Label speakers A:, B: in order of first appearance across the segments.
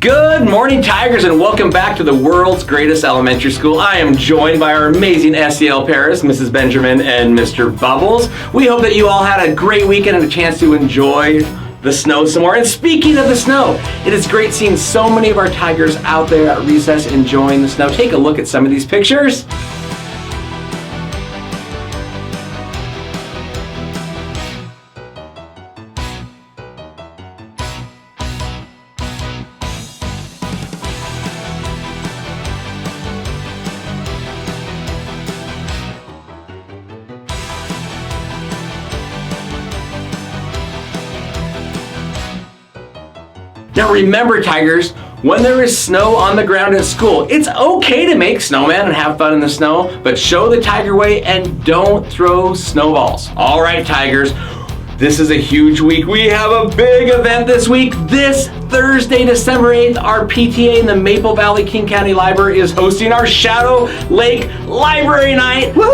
A: Good morning, Tigers, and welcome back to the world's greatest elementary school. I am joined by our amazing SEL pairs, Mrs. Benjamin and Mr. Bubbles. We hope that you all had a great weekend and a chance to enjoy the snow some more. And speaking of the snow, it is great seeing so many of our Tigers out there at recess enjoying the snow. Take a look at some of these pictures. Now remember, Tigers, when there is snow on the ground at school, it's okay to make snowmen and have fun in the snow, but show the Tiger way and don't throw snowballs. All right, Tigers, this is a huge week. We have a big event this week. This Thursday, December 8th, our PTA in the Maple Valley King County Library is hosting our Shadow Lake Library Night. Woo!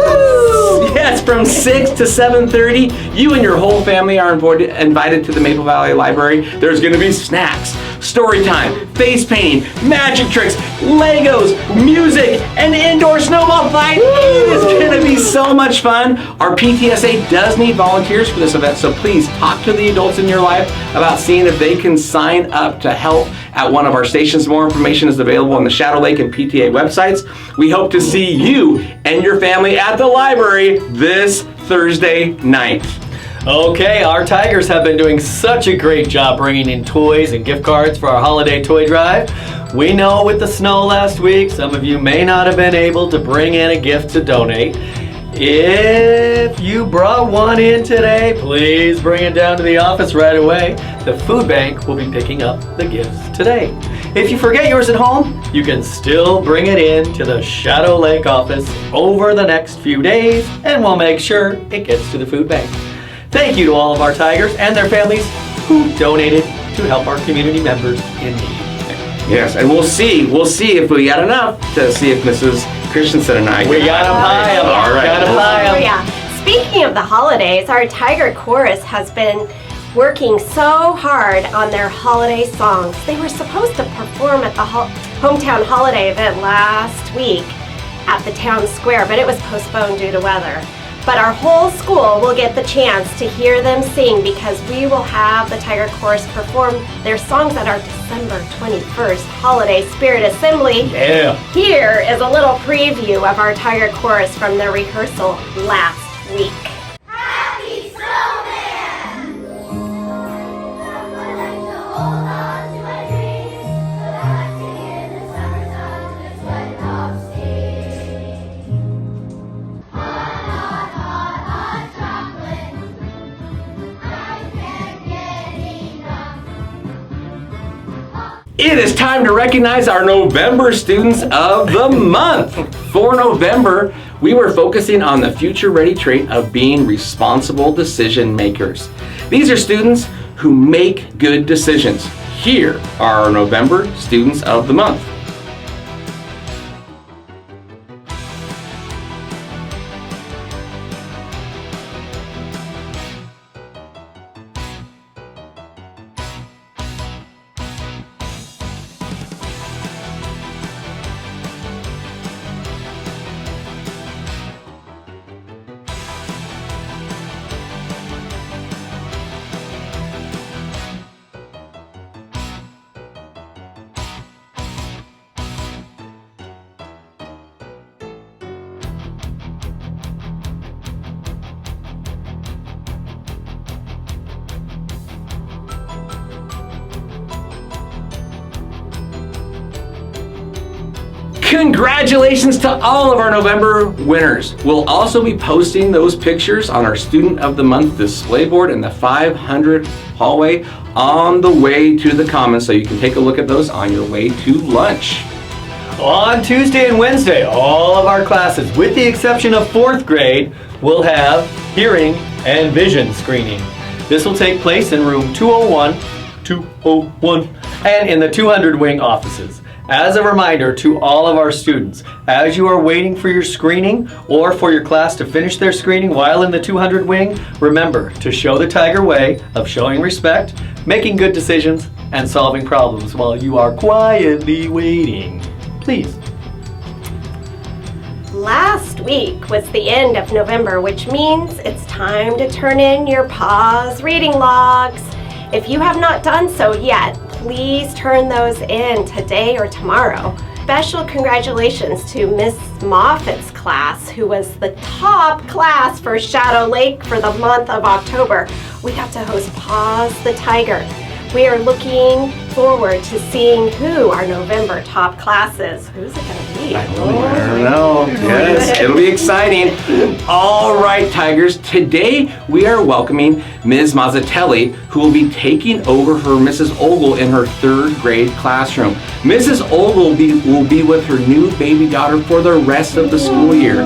A: Yes, from 6 to 7:30. You and your whole family are invited to the Maple Valley Library. There's going to be snacks, story time, face painting, magic tricks, Legos, music, and indoor snowball fight. It is going to be so much fun. Our PTSA does need volunteers for this event, so please talk to the adults in your life about seeing if they can sign up to help at one of our stations. More information is available on the Shadow Lake and PTA websites. We hope to see you and your family at the library this Thursday night.
B: Okay, our Tigers have been doing such a great job bringing in toys and gift cards for our holiday toy drive. We know with the snow last week, some of you may not have been able to bring in a gift to donate. If you brought one in today, please bring it down to the office right away. The food bank will be picking up the gifts today. If you forget yours at home, you can still bring it in to the Shadow Lake office over the next few days, and we'll make sure it gets to the food bank. Thank you to all of our Tigers and their families who donated to help our community members in need.
A: Yes, and we'll see if we got enough to see if Mrs. Christensen and I
B: We got them high up.
A: All right.
B: Got 'em high up.
C: Oh, yeah. Speaking of the holidays, our Tiger Chorus has been working so hard on their holiday songs. They were supposed to perform at the hometown holiday event last week at the town square, but it was postponed due to weather. But our whole school will get the chance to hear them sing because we will have the Tiger Chorus perform their songs at our December 21st Holiday Spirit Assembly.
B: Yeah.
C: Here is a little preview of our Tiger Chorus from their rehearsal last week.
D: Happy Snowman! I would like to hold on to my dreams, relaxing in the summer sun and sweat off steam. Hot chocolate. I can't get enough.
A: It is time to recognize our November Students of the Month. For November, we were focusing on the future-ready trait of being responsible decision makers. These are students who make good decisions. Here are our November Students of the Month. Congratulations to all of our November winners. We'll also be posting those pictures on our Student of the Month display board in the 500 hallway on the way to the Commons, so you can take a look at those on your way to lunch.
B: On Tuesday and Wednesday, all of our classes, with the exception of 4th grade, will have hearing and vision screening. This will take place in room 201, and in the 200 wing offices. As a reminder to all of our students, as you are waiting for your screening or for your class to finish their screening while in the 200 wing, remember to show the Tiger way of showing respect, making good decisions, and solving problems while you are quietly waiting. Please.
C: Last week was the end of November, which means it's time to turn in your pause reading logs. If you have not done so yet, please turn those in today or tomorrow. Special congratulations to Miss Moffat's class, who was the top class for Shadow Lake for the month of October. We got to host Pause the Tiger. We are looking forward to seeing who our November top class is. Who's it going to be?
A: I don't know. Yes, it'll be exciting. All right, Tigers. Today we are welcoming Ms. Mazzatelli, who will be taking over for Mrs. Ogle in her 3rd grade classroom. Mrs. Ogle will be with her new baby daughter for the rest of the school year.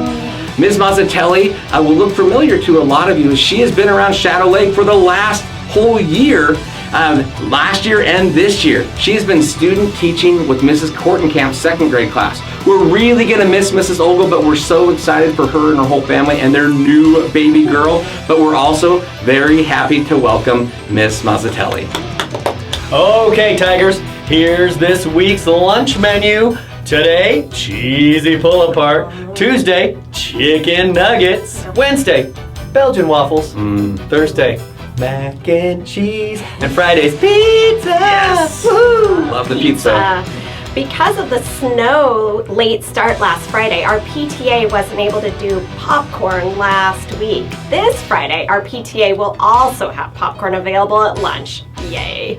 A: Ms. Mazzatelli will look familiar to a lot of you, as she has been around Shadow Lake for the last whole year. Last year and this year. She's been student teaching with Mrs. Kortenkamp's 2nd grade class. We're really going to miss Mrs. Ogle, but we're so excited for her and her whole family and their new baby girl. But we're also very happy to welcome Miss Mazzatelli.
B: Okay, Tigers, here's this week's lunch menu. Today, cheesy pull-apart. Tuesday, chicken nuggets. Wednesday, Belgian waffles. Thursday, mac and cheese. And Friday's pizza.
A: Yes.
B: Woo!
A: Love the pizza.
C: Because of the snow late start last Friday, our PTA wasn't able to do popcorn last week. This Friday, our PTA will also have popcorn available at lunch. Yay.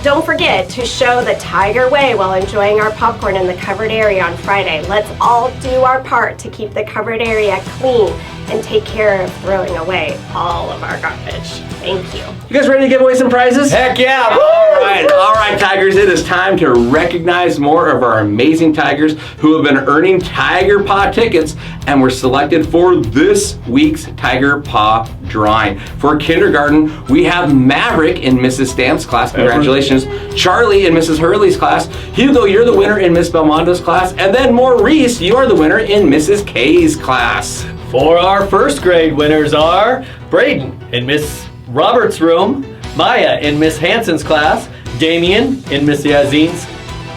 C: Don't forget to show the Tiger Way while enjoying our popcorn in the covered area on Friday. Let's all do our part to keep the covered area clean and take care of throwing away all of our garbage. Thank you.
A: You guys ready to give away some prizes?
B: Heck yeah!
A: All right, Tigers, it is time to recognize more of our amazing Tigers who have been earning Tiger Paw tickets and were selected for this week's Tiger Paw drawing. For kindergarten, we have Maverick in Mrs. Stamp's class. Congratulations. Charlie in Mrs. Hurley's class. Hugo, you're the winner in Miss Belmondo's class. And then Maurice, you are the winner in Mrs. K's class.
B: For our 1st grade winners are Braden in Miss Roberts' room, Maya in Miss Hanson's class, Damien in Miss Yazin's,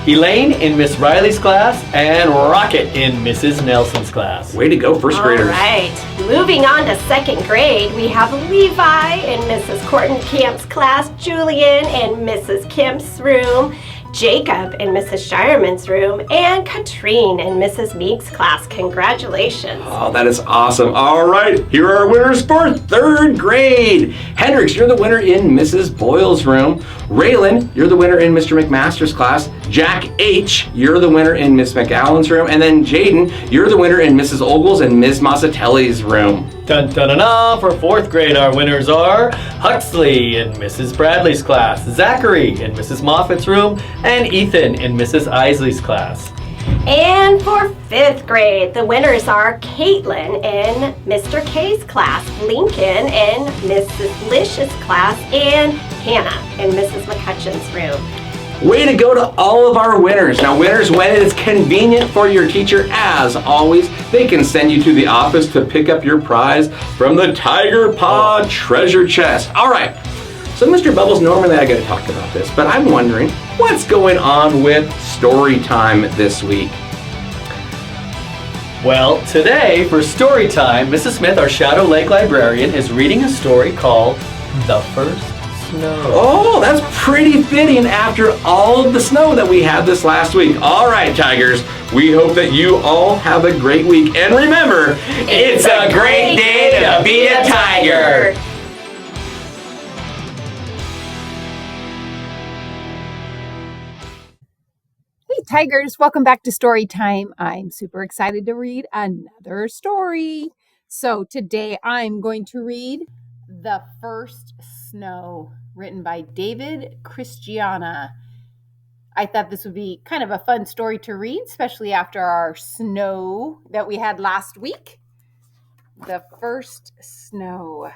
B: Elaine in Miss Riley's class, and Rocket in Mrs. Nelson's class.
A: Way to go, 1st graders.
C: All right, moving on to 2nd grade, we have Levi in Mrs. Kortenkamp's class, Julian in Mrs. Kemp's room, Jacob in Mrs. Shireman's room, and Katrine in Mrs. Meek's class. Congratulations.
A: Oh, that is awesome. All right, here are our winners for 3rd grade. Hendrix, you're the winner in Mrs. Boyle's room. Raylan, you're the winner in Mr. McMaster's class. Jack H., you're the winner in Miss McAllen's room. And then Jaden, you're the winner in Mrs. Ogle's and Miss Mazzatelli's room.
B: Dun dun dun dun! For 4th grade, our winners are Huxley in Mrs. Bradley's class, Zachary in Mrs. Moffat's room, and Ethan in Mrs. Isley's class.
C: And for 5th grade, the winners are Caitlin in Mr. K's class, Lincoln in Mrs. Lish's class, and Hannah in Mrs. McCutcheon's room.
A: Way to go to all of our winners. Now, winners, when it is convenient for your teacher, as always, they can send you to the office to pick up your prize from the Tiger Paw treasure chest. All right. So, Mr. Bubbles, normally I got to talk about this, but I'm wondering what's going on with story time this week?
B: Well, today for story time, Mrs. Smith, our Shadow Lake librarian, is reading a story called The First Snow.
A: Oh, that's pretty fitting after all of the snow that we had this last week. All right, Tigers, we hope that you all have a great week. And remember, it's a great day to be a Tiger.
E: Hey Tigers, welcome back to Story Time. I'm super excited to read another story. So today I'm going to read The First Snow, written by David Christiana. I thought this would be kind of a fun story to read, especially after our snow that we had last week. The First Snow.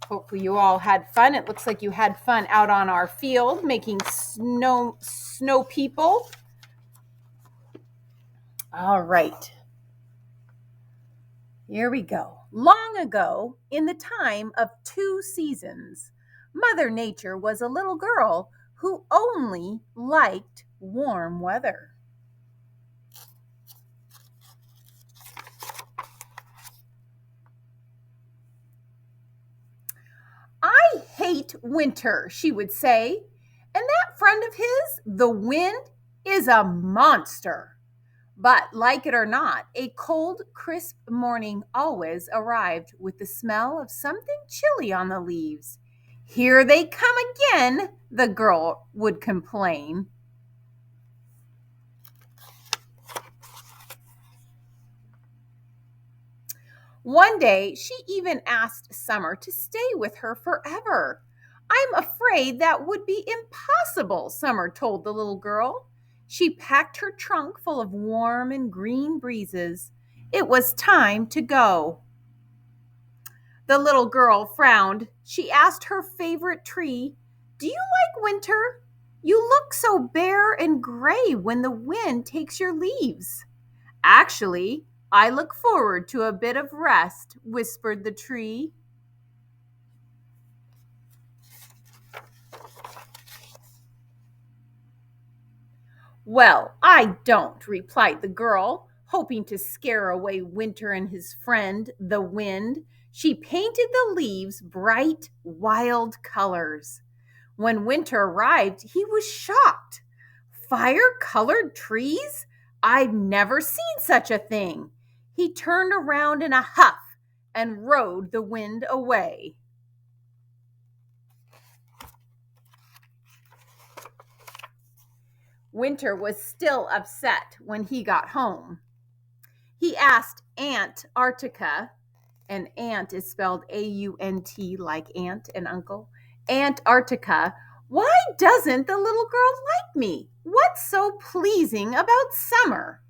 E: Hopefully you all had fun. It looks like you had fun out on our field making snow people. All right. Here we go. Long ago, in the time of two seasons, Mother Nature was a little girl who only liked warm weather. I hate winter, she would say. And that friend of his, the wind, is a monster. But like it or not, a cold, crisp morning always arrived with the smell of something chilly on the leaves. Here they come again, the girl would complain. One day, she even asked Summer to stay with her forever. I'm afraid that would be impossible, Summer told the little girl. She packed her trunk full of warm and green breezes. It was time to go. The little girl frowned. She asked her favorite tree, "Do you like winter? You look so bare and gray when the wind takes your leaves." "Actually, I look forward to a bit of rest," whispered the tree. "Well, I don't," replied the girl, hoping to scare away Winter and his friend, the wind. She painted the leaves bright, wild colors. When Winter arrived, he was shocked. Fire-colored trees? I've never seen such a thing. He turned around in a huff and rode the wind away. Winter was still upset when he got home. He asked Aunt Arctica, and aunt is spelled A-U-N-T like aunt and uncle, Aunt Arctica, "Why doesn't the little girl like me? What's so pleasing about summer?"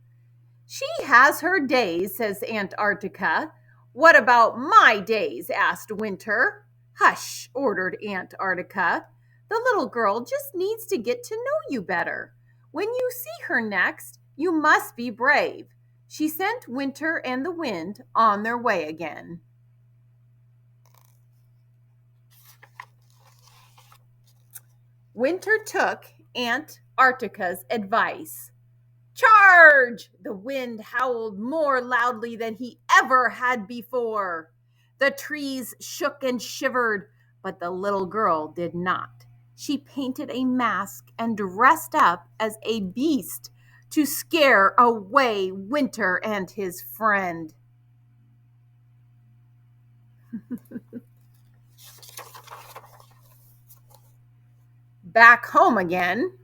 E: "She has her days," says Aunt Arctica. "What about my days?" asked Winter. "Hush," ordered Aunt Arctica. "The little girl just needs to get to know you better. When you see her next, you must be brave." She sent Winter and the wind on their way again. Winter took Aunt Arctica's advice. "Charge!" The wind howled more loudly than he ever had before. The trees shook and shivered, but the little girl did not. She painted a mask and dressed up as a beast to scare away Winter and his friend. Back home again,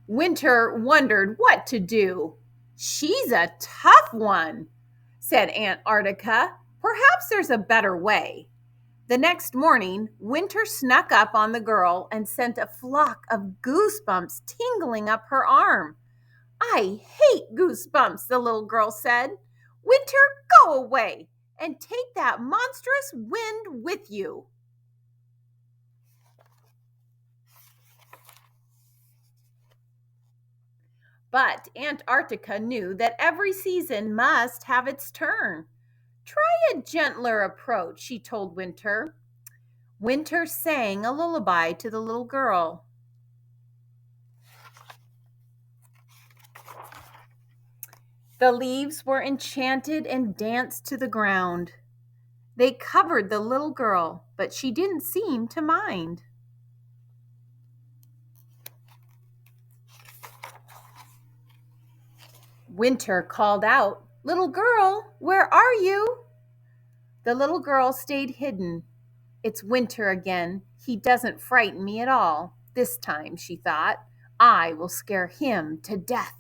E: Winter wondered what to do. "She's a tough one," said Aunt Arctica. "Perhaps there's a better way." The next morning, Winter snuck up on the girl and sent a flock of goosebumps tingling up her arm. "I hate goosebumps," the little girl said. "Winter, go away and take that monstrous wind with you." But Aunt Arctica knew that every season must have its turn. "Try a gentler approach," she told Winter. Winter sang a lullaby to the little girl. The leaves were enchanted and danced to the ground. They covered the little girl, but she didn't seem to mind. Winter called out, "Little girl, where are you?" The little girl stayed hidden. "It's Winter again. He doesn't frighten me at all. This time," she thought, "I will scare him to death."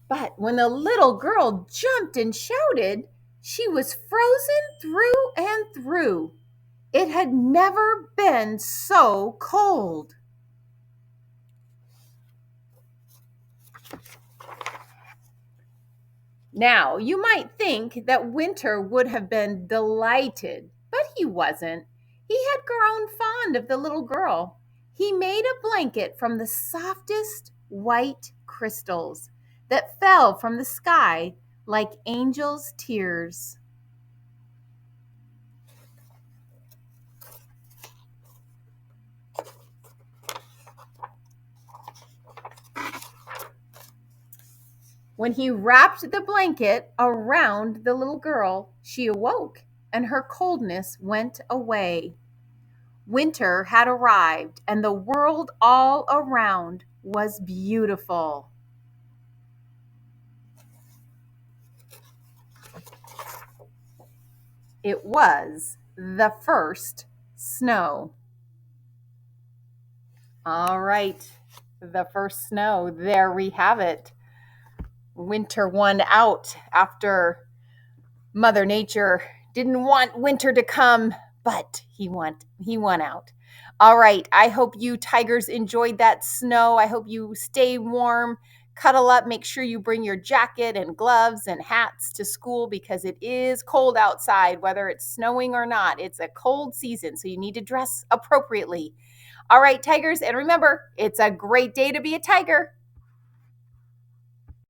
E: But when the little girl jumped and shouted, she was frozen through and through. It had never been so cold. Now, you might think that Winter would have been delighted, but he wasn't. He had grown fond of the little girl. He made a blanket from the softest white crystals that fell from the sky like angels' tears. When he wrapped the blanket around the little girl, she awoke and her coldness went away. Winter had arrived and the world all around was beautiful. It was the first snow. All right, the first snow. There we have it. Winter won out after Mother Nature didn't want winter to come, but he won out. All right, I hope you tigers enjoyed that snow. I hope you stay warm, cuddle up, make sure you bring your jacket and gloves and hats to school because it is cold outside, whether it's snowing or not. It's a cold season, so you need to dress appropriately. All right, tigers, and remember, it's a great day to be a tiger.